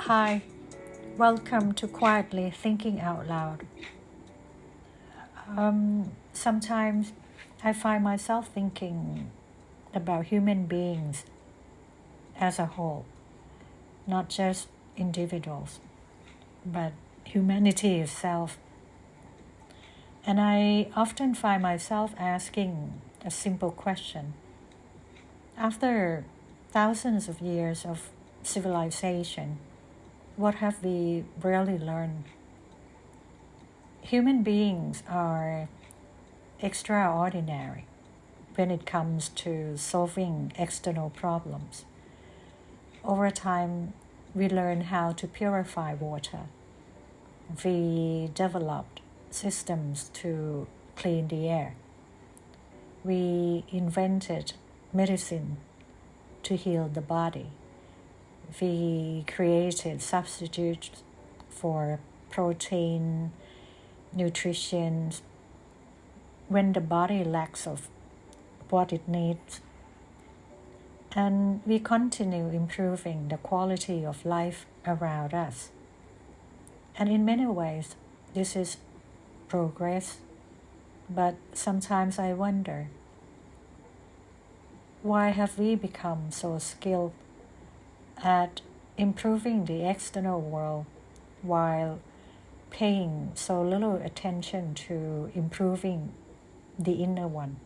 Hi, welcome to Quietly Thinking Out Loud. Sometimes I find myself thinking about human beings as a whole, not just individuals, but humanity itself. And I often find myself asking a simple question. After thousands of years of civilization, what have we really learned? Human beings are extraordinary when it comes to solving external problems. Over time, we learn how to purify water. We developed systems to clean the air. We invented medicine to heal the body. We created substitutes for protein, nutrition, when the body lacks of what it needs. And we continue improving the quality of life around us. And in many ways, this is progress. But sometimes I wonder, why have we become so skilled at improving the external world while paying so little attention to improving the inner one?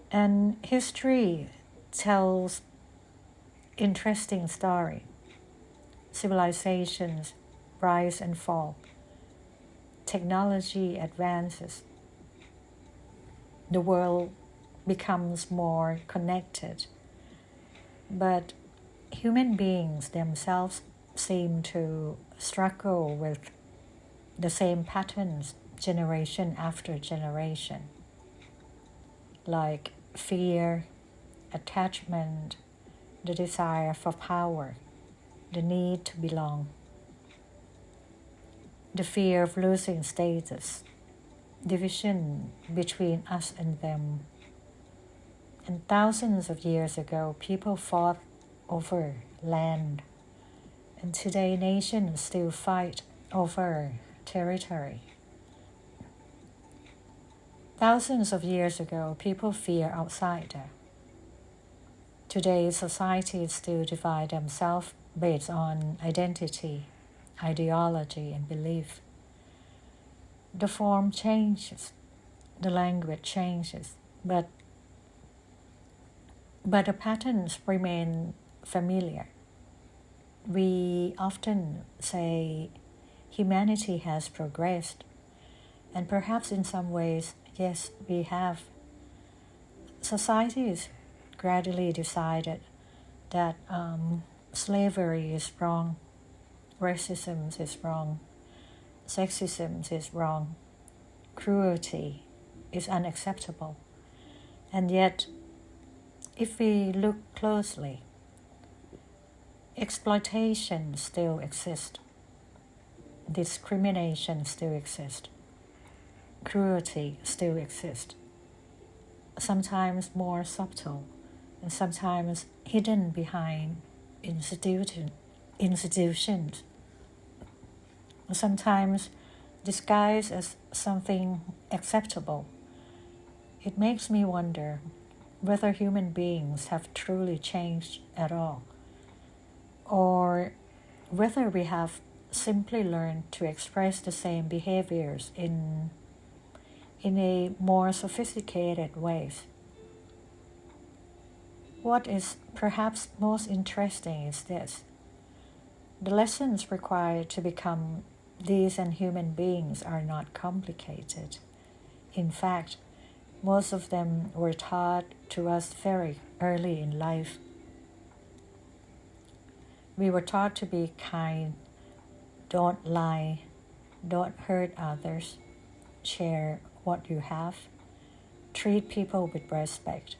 And history tells interesting story. Civilizations rise and fall. Technology advances. The world becomes more connected. But human beings themselves seem to struggle with the same patterns generation after generation, like fear, attachment, the desire for power, the need to belong, the fear of losing status, division between us and them. And thousands of years ago, people fought over land, and today nations still fight over territory. Thousands of years ago, people fear outsider. Today, societies still divide themselves based on identity, ideology, and belief. The form changes, the language changes, but the patterns remain familiar. We often say humanity has progressed, and perhaps in some ways, yes, we have. Societies gradually decided that slavery is wrong, racism is wrong, sexism is wrong, cruelty is unacceptable. And yet, if we look closely, exploitation still exists, discrimination still exists, cruelty still exists, sometimes more subtle and sometimes hidden behind institutions, sometimes disguised as something acceptable. It makes me wonder whether human beings have truly changed at all, or whether we have simply learned to express the same behaviors in a more sophisticated ways. What is perhaps most interesting is this. The lessons required to become decent human beings are not complicated. In fact, most of them were taught to us very early in life. We were taught to be kind, don't lie, don't hurt others, share what you have, treat people with respect.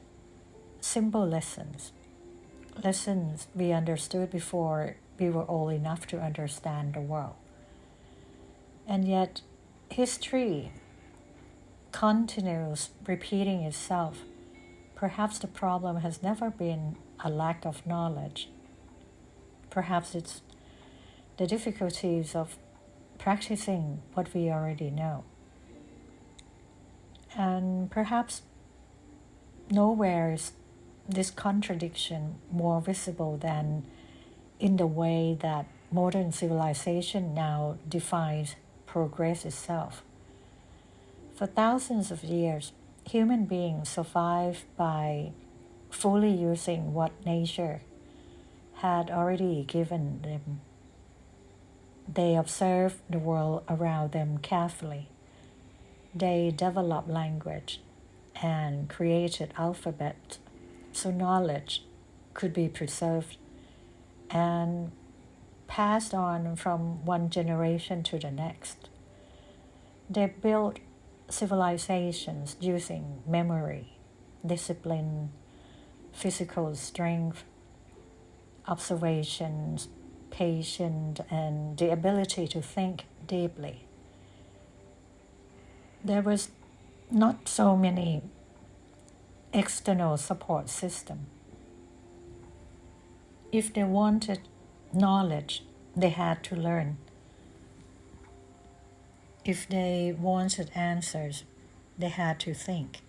Simple lessons we understood before we were old enough to understand the world. And yet, history continues repeating itself. Perhaps the problem has never been a lack of knowledge, Perhaps it's the difficulties of practicing what we already know. And perhaps nowhere is this contradiction more visible than in the way that modern civilization now defines progress itself. For thousands of years, human beings survived by fully using what nature had already given them. They observed the world around them carefully. They developed language and created alphabet so knowledge could be preserved and passed on from one generation to the next. They built civilizations using memory, discipline, physical strength, observations, patience, and the ability to think deeply. There was not so many external support system. If they wanted knowledge, they had to learn. If they wanted answers, they had to think.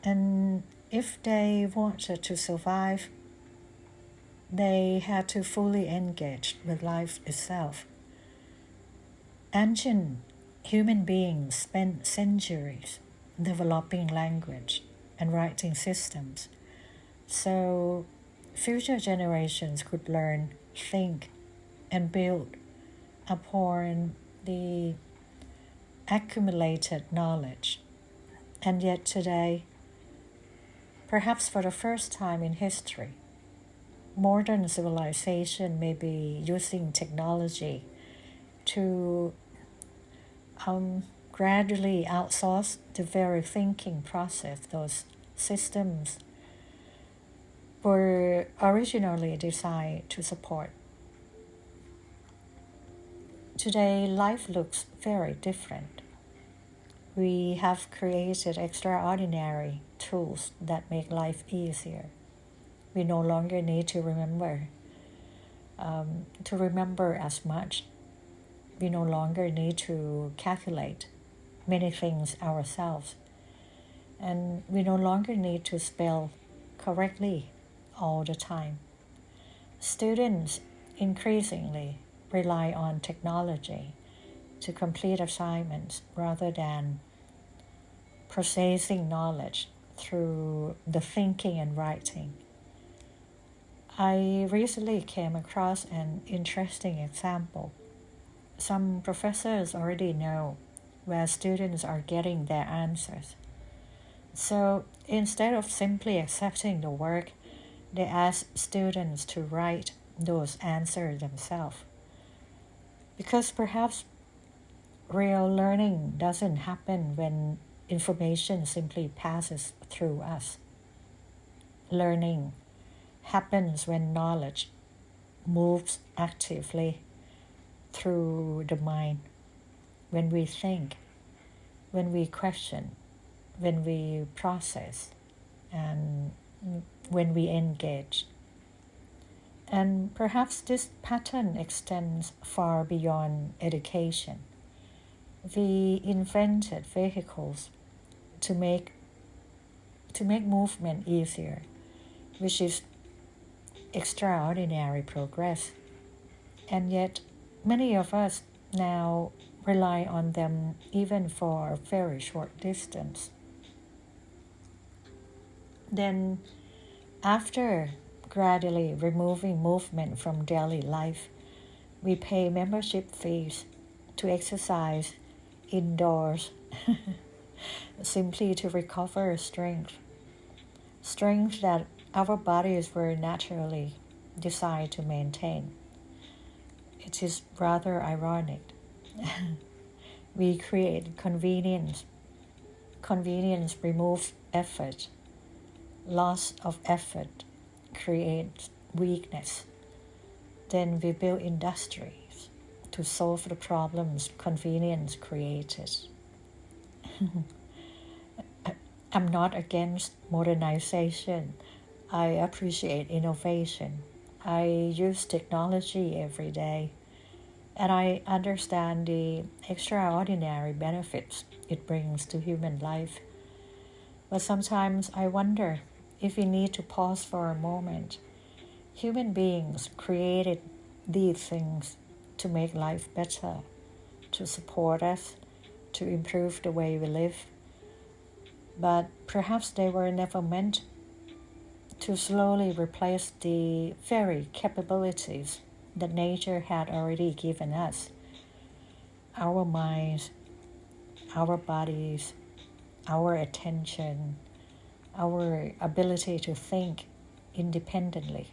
And if they wanted to survive, they had to fully engage with life itself. Ancient human beings spent centuries developing language and writing systems, so future generations could learn, think, and build upon the accumulated knowledge. And yet today, perhaps for the first time in history, modern civilization may be using technology to gradually outsource the very thinking process those systems were originally designed to support. Today, life looks very different. We have created extraordinary tools that make life easier. We no longer need to remember as much. We no longer need to calculate many things ourselves. And we no longer need to spell correctly all the time. Students increasingly rely on technology to complete assignments rather than processing knowledge through the thinking and writing. I recently came across an interesting example. Some professors already know where students are getting their answers. So instead of simply accepting the work, they ask students to write those answers themselves. Because perhaps real learning doesn't happen when information simply passes through us. Learning happens when knowledge moves actively through the mind, when we think, when we question, when we process, and when we engage. And perhaps this pattern extends far beyond education. We invented vehicles to make movement easier, which is extraordinary progress. And yet, many of us now rely on them even for a very short distance. Then, after gradually removing movement from daily life, we pay membership fees to exercise indoors simply to recover strength that our bodies were naturally designed to maintain. It is rather ironic. We create convenience. Convenience removes effort. Loss of effort creates weakness. Then we build industries to solve the problems convenience created. I'm not against modernization. I appreciate innovation. I use technology every day, and I understand the extraordinary benefits it brings to human life. But sometimes I wonder if we need to pause for a moment. Human beings created these things to make life better, to support us, to improve the way we live. But perhaps they were never meant to slowly replace the very capabilities that nature had already given us. Our minds, our bodies, our attention, our ability to think independently.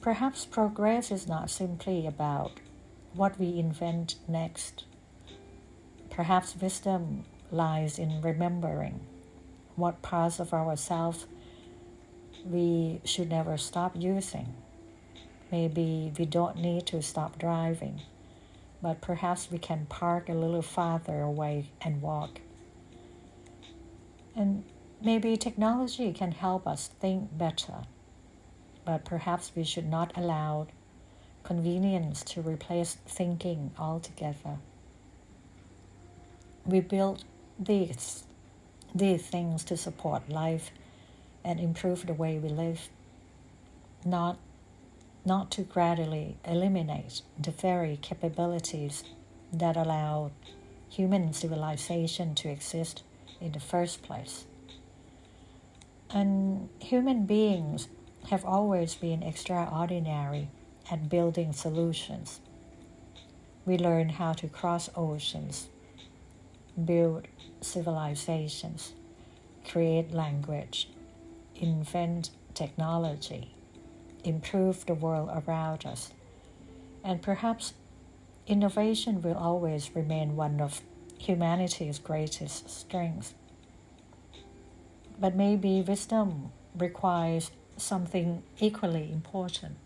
Perhaps progress is not simply about what we invent next. Perhaps wisdom lies in remembering what parts of ourselves we should never stop using. Maybe we don't need to stop driving, but perhaps we can park a little farther away and walk. And maybe technology can help us think better, but perhaps we should not allow convenience to replace thinking altogether. We built these things to support life and improve the way we live, not to gradually eliminate the very capabilities that allow human civilization to exist in the first place. And human beings have always been extraordinary at building solutions. We learn how to cross oceans, build civilizations, create language, invent technology, improve the world around us. And perhaps innovation will always remain one of humanity's greatest strengths. But maybe wisdom requires something equally important.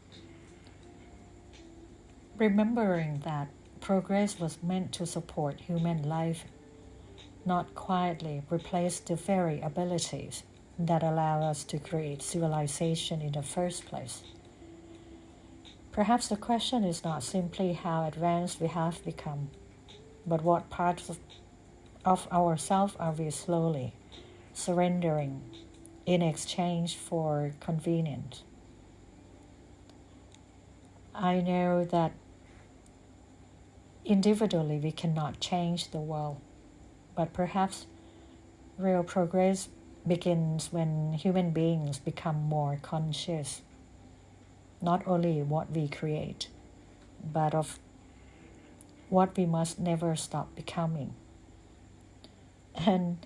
Remembering that progress was meant to support human life, not quietly replace the very abilities that allow us to create civilization in the first place. Perhaps the question is not simply how advanced we have become, but what parts of ourselves are we slowly surrendering in exchange for convenience. I know that individually we cannot change the world, but perhaps real progress begins when human beings become more conscious, not only what we create, but of what we must never stop becoming. And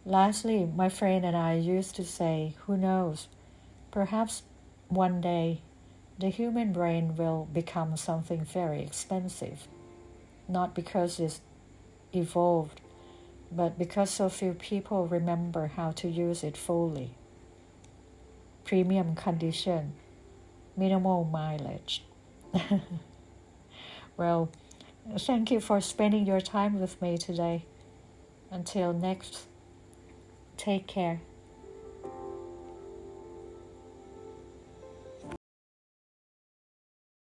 lastly, my friend and I used to say, who knows, perhaps one day the human brain will become something very expensive, not because it's evolved, but because so few people remember how to use it fully. Premium condition, minimal mileage. Well, thank you for spending your time with me today. Until next, take care.